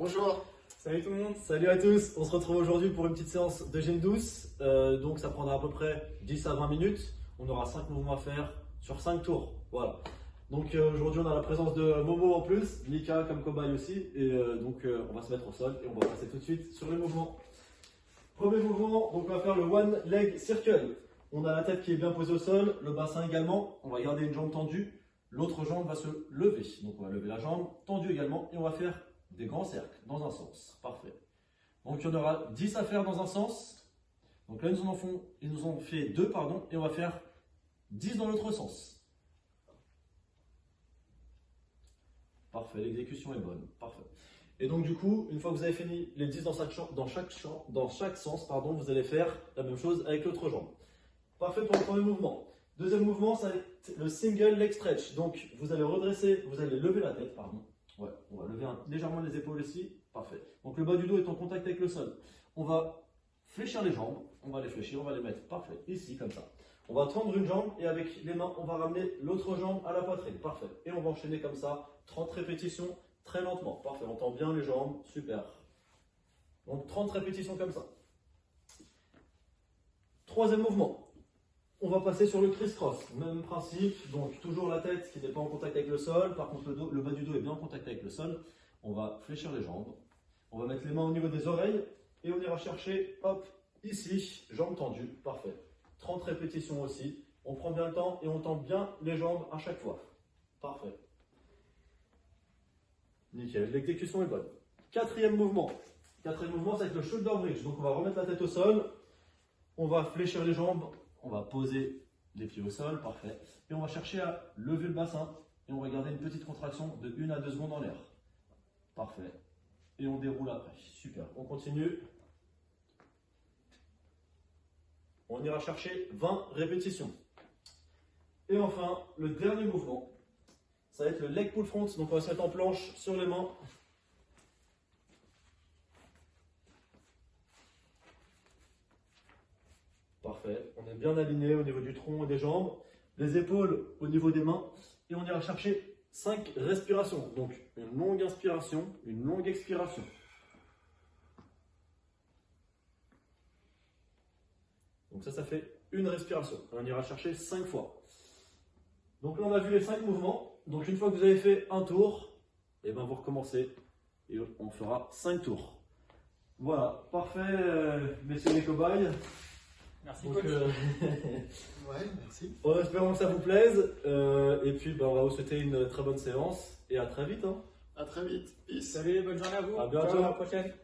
Bonjour. Salut tout le monde. Salut à tous. On se retrouve aujourd'hui pour une petite séance de gym douce. Donc ça prendra à peu près 10 à 20 minutes. On aura 5 mouvements à faire sur 5 tours. Voilà. Donc aujourd'hui on a la présence de Momo en plus, Lika comme cobaye aussi. Et on va se mettre au sol et on va passer tout de suite sur les mouvements. Premier mouvement, donc on va faire le one leg circle. On a la tête qui est bien posée au sol, le bassin également. On va garder une jambe tendue. L'autre jambe va se lever. Donc on va lever la jambe, tendue également, et on va faire des grands cercles dans un sens. Parfait. Donc il y en aura 10 à faire dans un sens. Donc là ils nous ont fait 2, pardon, et on va faire 10 dans l'autre sens. Parfait, l'exécution est bonne. Parfait. Et donc du coup, une fois que vous avez fini les 10 dans chaque sens, pardon, vous allez faire la même chose avec l'autre jambe. Parfait pour le premier mouvement. Deuxième mouvement, ça va être le single leg stretch. Donc vous allez redresser, vous allez lever la tête, pardon. Ouais, on va lever légèrement les épaules ici. Parfait. Donc le bas du dos est en contact avec le sol. On va fléchir les jambes. On va les fléchir, on va les mettre parfait ici comme ça. On va tendre une jambe et avec les mains, on va ramener l'autre jambe à la poitrine. Parfait. Et on va enchaîner comme ça 30 répétitions très lentement. Parfait. On tend bien les jambes. Super. Donc 30 répétitions comme ça. Troisième mouvement. On va passer sur le criss-cross, même principe, donc toujours la tête qui n'est pas en contact avec le sol, par contre le bas du dos est bien en contact avec le sol. On va fléchir les jambes, on va mettre les mains au niveau des oreilles et on ira chercher, hop, ici, jambes tendues, parfait. 30 répétitions aussi, on prend bien le temps et on tend bien les jambes à chaque fois. Parfait. Nickel, l'exécution est bonne. Quatrième mouvement, ça va être le shoulder bridge, donc on va remettre la tête au sol, on va fléchir les jambes. On va poser les pieds au sol, parfait. Et on va chercher à lever le bassin. Et on va garder une petite contraction de 1 à 2 secondes en l'air. Parfait. Et on déroule après. Super. On continue. On ira chercher 20 répétitions. Et enfin, le dernier mouvement, ça va être le leg pull front. Donc on va se mettre en planche sur les mains. Parfait, on est bien aligné au niveau du tronc et des jambes, les épaules au niveau des mains, et on ira chercher 5 respirations. Donc une longue inspiration, une longue expiration. Donc ça fait une respiration. On ira chercher 5 fois. Donc là on a vu les 5 mouvements. Donc une fois que vous avez fait un tour, et ben vous recommencez et on fera 5 tours. Voilà, parfait messieurs les cobayes. Merci Donc, coach. Ouais, merci. En espérant que ça vous plaise. Et puis, on va vous souhaiter une très bonne séance. Et à très vite. Hein. À très vite. Peace. Salut, bonne journée à vous. À bientôt. Ciao, à la prochaine.